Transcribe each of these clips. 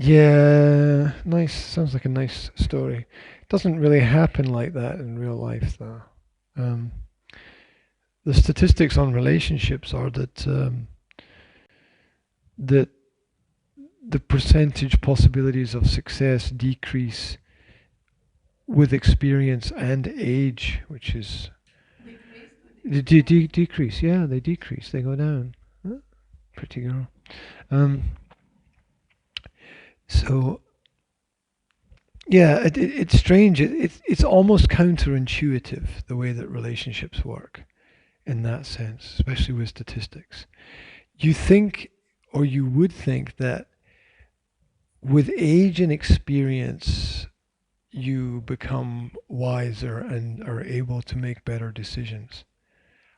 Yeah, nice. Sounds like a nice story. Doesn't really happen like that in real life, though. Um, the statistics on relationships are that the percentage possibilities of success decrease with experience and age, which is decrease. Yeah, they decrease. They go down. Huh? Pretty girl. Um, so yeah, it's strange. It's almost counterintuitive the way that relationships work in that sense, especially with statistics. You think, or you would think that with age and experience, you become wiser and are able to make better decisions.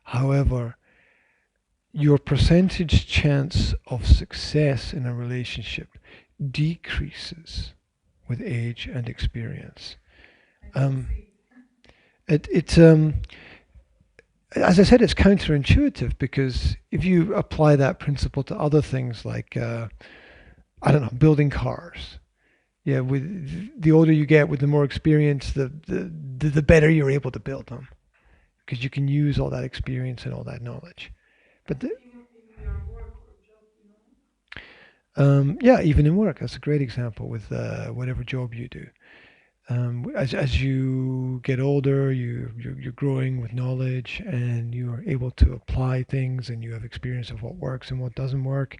However, your percentage chance of success in a relationship decreases with age and experience. Um, it's as I said, it's counterintuitive because if you apply that principle to other things like I don't know, building cars. Yeah, with the older you get, with the more experience, the better you're able to build them because you can use all that experience and all that knowledge. But yeah, even in work, that's a great example with whatever job you do. As you get older, you're growing with knowledge, and you are able to apply things, and you have experience of what works and what doesn't work,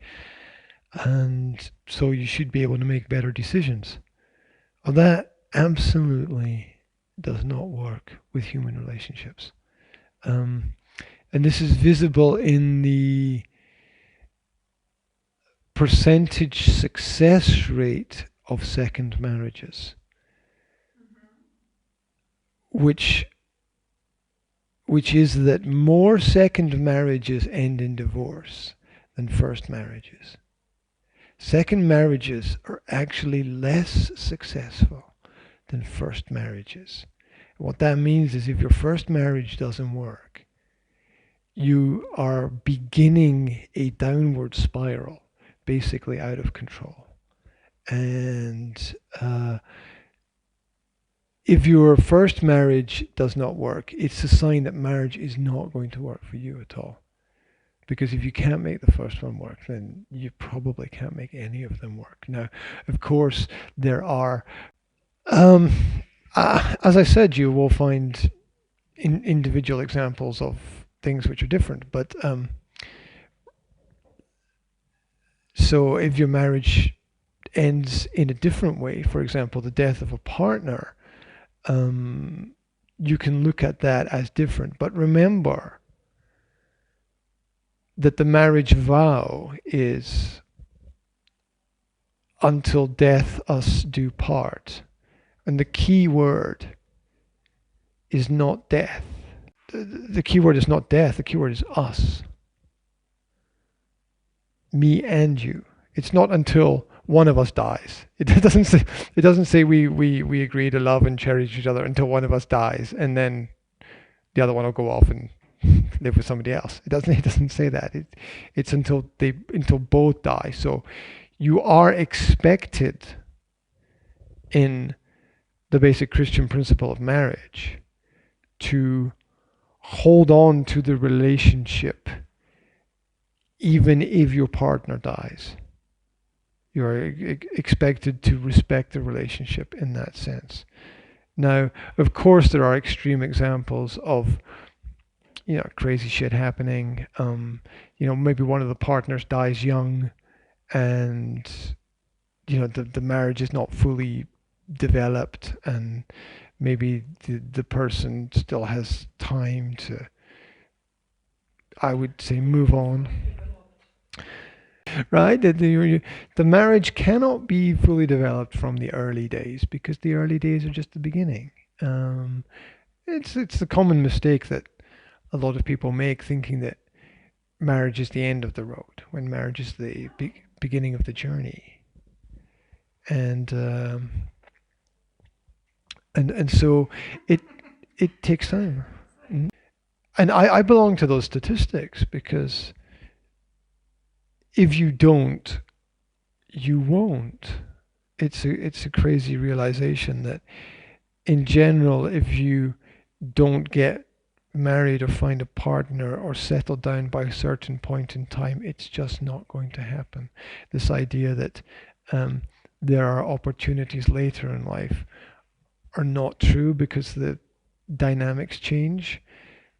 and so you should be able to make better decisions. Well, that absolutely does not work with human relationships. Um, and this is visible in the percentage success rate of second marriages, which is that more second marriages end in divorce than first marriages. Second marriages are actually less successful than first marriages. What that means is if your first marriage doesn't work, you are beginning a downward spiral, basically out of control. And if your first marriage does not work, it's a sign that marriage is not going to work for you at all. Because if you can't make the first one work, then you probably can't make any of them work. Now, of course, there are, um, as I said, you will find individual examples of things which are different. But so if your marriage ends in a different way, for example, the death of a partner, you can look at that as different. But remember that the marriage vow is until death us do part. And the key word is not death. The key word is not death, the key word is us. Me and you. It's not until one of us dies. It doesn't say we agree to love and cherish each other until one of us dies, and then the other one will go off and live with somebody else. It doesn't say that. It's until both die. So you are expected in the basic Christian principle of marriage to hold on to the relationship even if your partner dies. You're expected to respect the relationship in that sense. Now, of course, there are extreme examples of crazy shit happening. Maybe one of the partners dies young, and the marriage is not fully developed, and maybe the person still has time to, I would say, move on. Right? The marriage cannot be fully developed from the early days because the early days are just the beginning. It's a common mistake that a lot of people make, thinking that marriage is the end of the road when marriage is the beginning of the journey. And so it takes time. And I belong to those statistics because if you don't, you won't. it's a crazy realization that in general, if you don't get married or find a partner or settle down by a certain point in time, it's just not going to happen. This idea that um, there are opportunities later in life are not true, because the dynamics change,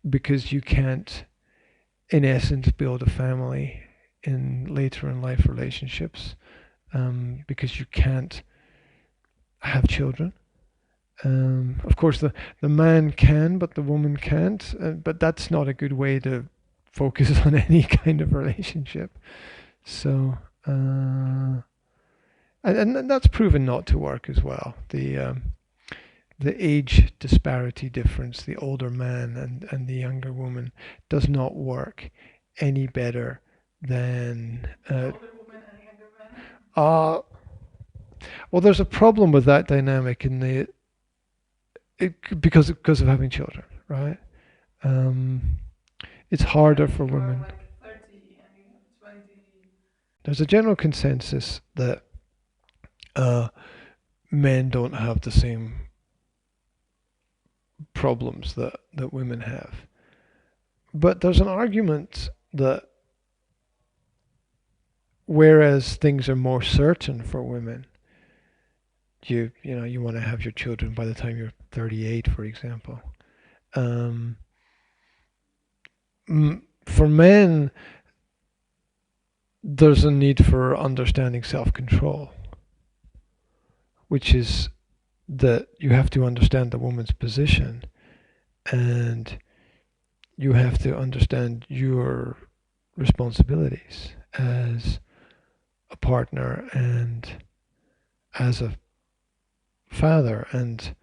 because you can't, in essence, build a family in later in life relationships, because you can't have children. Of course, the man can, but the woman can't. But that's not a good way to focus on any kind of relationship. So, and that's proven not to work as well. The age disparity difference, the older man and the younger woman, does not work any better than. Well, there's a problem with that dynamic in because of having children, right? Um, it's harder for women. There's a general consensus that uh, men don't have the same problems that women have. But there's an argument that whereas things are more certain for women, you want to have your children by the time you're 38, for example. Um, for men, there's a need for understanding self-control, which is that you have to understand the woman's position, and you have to understand your responsibilities as a partner and as a father. And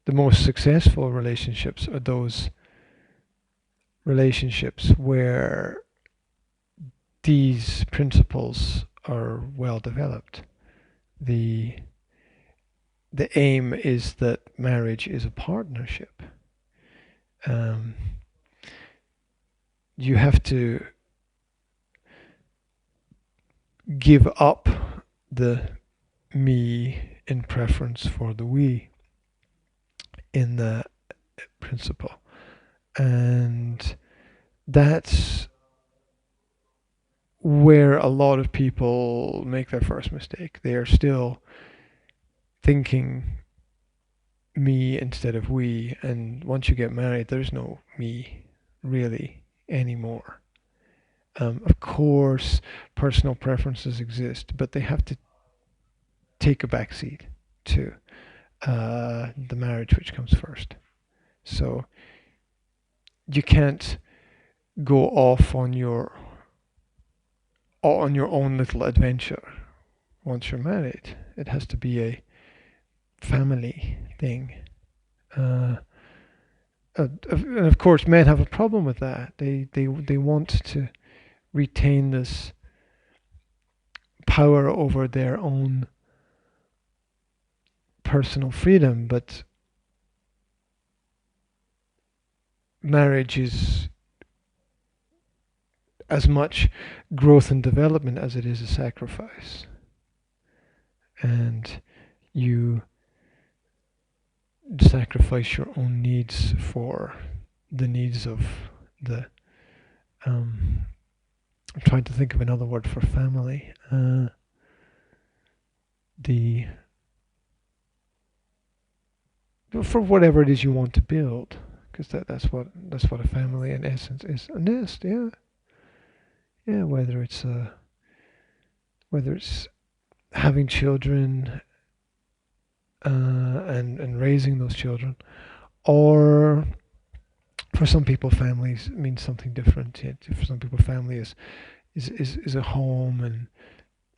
the most successful relationships are those relationships where these principles are well developed. The aim is that marriage is a partnership. You have to give up the me in preference for the we in the principle. And that's where a lot of people make their first mistake. They are still thinking me instead of we, and once you get married, there's no me really anymore. Of course, personal preferences exist, but they have to take a back seat to the marriage, which comes first. So you can't go off on your own little adventure once you're married. It has to be a family thing. And of course, men have a problem with that. They want to retain this power over their own personal freedom, but marriage is as much growth and development as it is a sacrifice. And you sacrifice your own needs for the needs of the I'm trying to think of another word for family. For whatever it is you want to build, because that's what a family in essence is. A nest, yeah. Whether it's having children and raising those children, or for some people, families means something different. For some people, family is a home and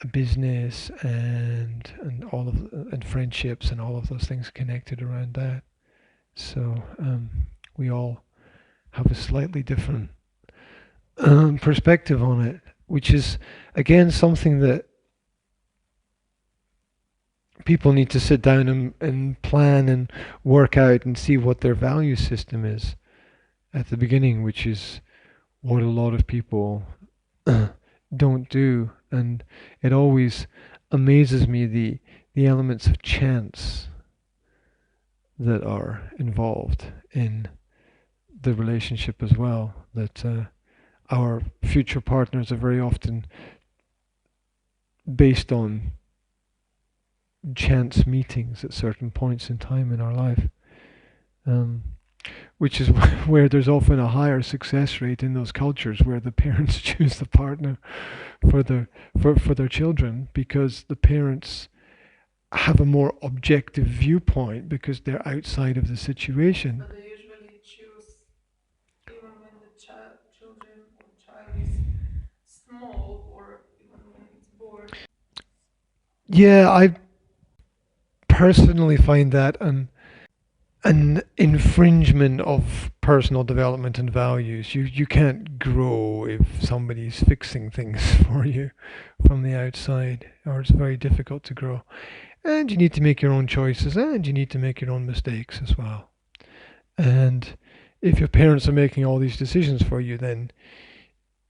a business and all of and friendships and all of those things connected around that. So we all have a slightly different perspective on it, which is again something that people need to sit down and plan and work out and see what their value system is at the beginning, which is what a lot of people don't do. And it always amazes me the the elements of chance that are involved in the relationship as well. That our future partners are very often based on chance meetings at certain points in time in our life, which is where there's often a higher success rate in those cultures where the parents choose the partner for their children, because the parents have a more objective viewpoint because they're outside of the situation. But they usually choose even when the children or child is small, or even when it's born. Yeah, I personally find that an infringement of personal development and values. You can't grow if somebody's fixing things for you from the outside, or it's very difficult to grow. And you need to make your own choices, and you need to make your own mistakes as well. And if your parents are making all these decisions for you, then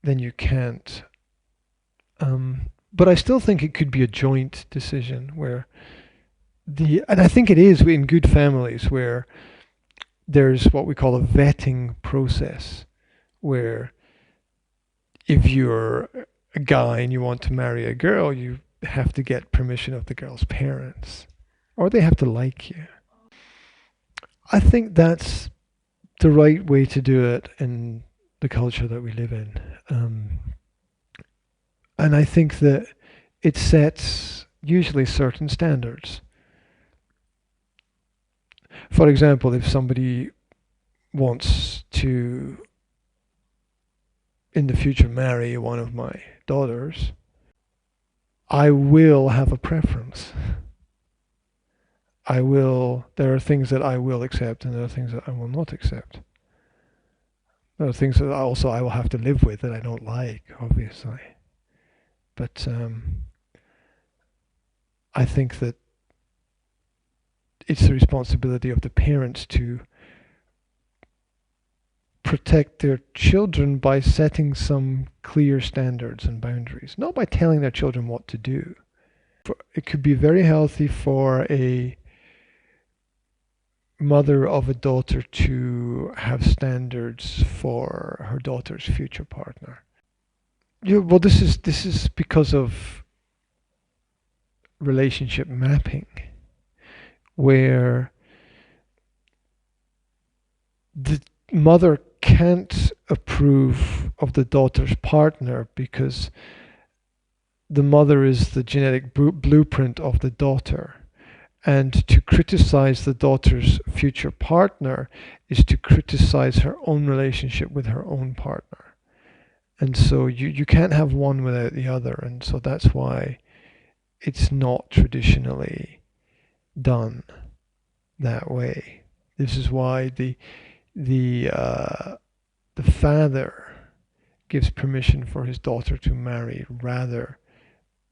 you can't. But I still think it could be a joint decision where and I think it is in good families where there's what we call a vetting process, where if you're a guy and you want to marry a girl, you have to get permission of the girl's parents, or they have to like you. I think that's the right way to do it in the culture that we live in. And I think that it sets usually certain standards. For example, if somebody wants to, in the future, marry one of my daughters, I will have a preference. There are things that I will accept, and there are things that I will not accept. There are things that I will have to live with that I don't like, obviously. But I think that it's the responsibility of the parents to protect their children by setting some clear standards and boundaries, not by telling their children what to do. It could be very healthy for a mother of a daughter to have standards for her daughter's future partner. Yeah, well, this is because of relationship mapping, where the mother can't approve of the daughter's partner because the mother is the genetic blueprint of the daughter. And to criticize the daughter's future partner is to criticize her own relationship with her own partner. And so you can't have one without the other. And so that's why it's not traditionally done that way. This is why the father gives permission for his daughter to marry rather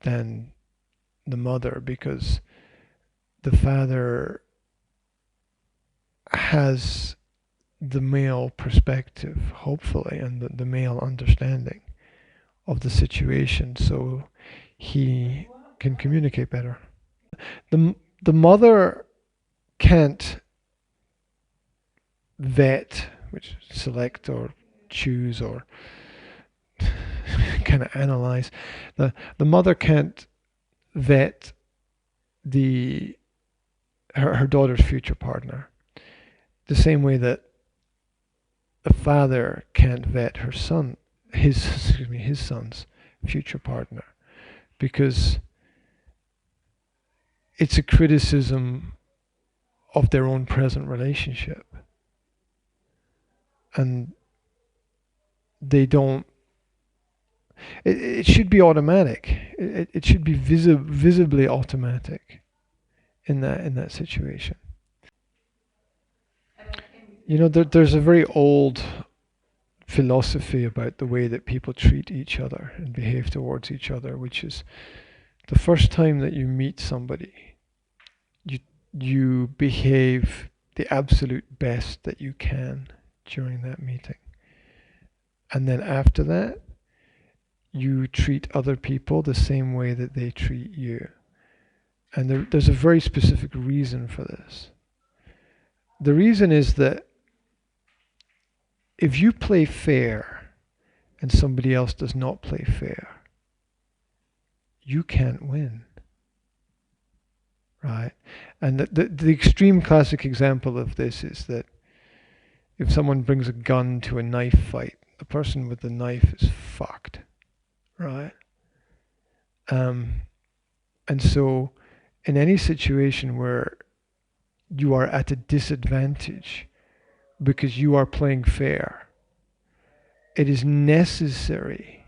than the mother, because the father has the male perspective, hopefully, and the male understanding of the situation, so he can communicate better. The mother can't vet, which select or choose or kind of analyze. The mother can't vet her daughter's future partner, the same way that the father can't vet his son's future partner, because it's a criticism of their own present relationship, and they don't. It should be automatic. It should be visibly automatic in that situation. You know, there's a very old philosophy about the way that people treat each other and behave towards each other, which is the first time that you meet somebody, you behave the absolute best that you can during that meeting. And then after that, you treat other people the same way that they treat you. And there's a very specific reason for this. The reason is that if you play fair and somebody else does not play fair, you can't win. Right? And the extreme classic example of this is that if someone brings a gun to a knife fight, the person with the knife is fucked. Right? And so in any situation where you are at a disadvantage because you are playing fair, it is necessary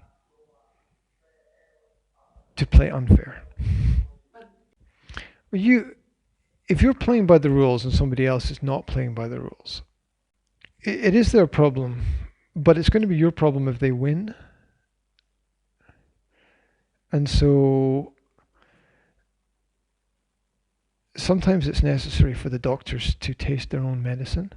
to play unfair. If you're playing by the rules and somebody else is not playing by the rules, it is their problem, but it's going to be your problem if they win. And so sometimes it's necessary for the doctors to taste their own medicine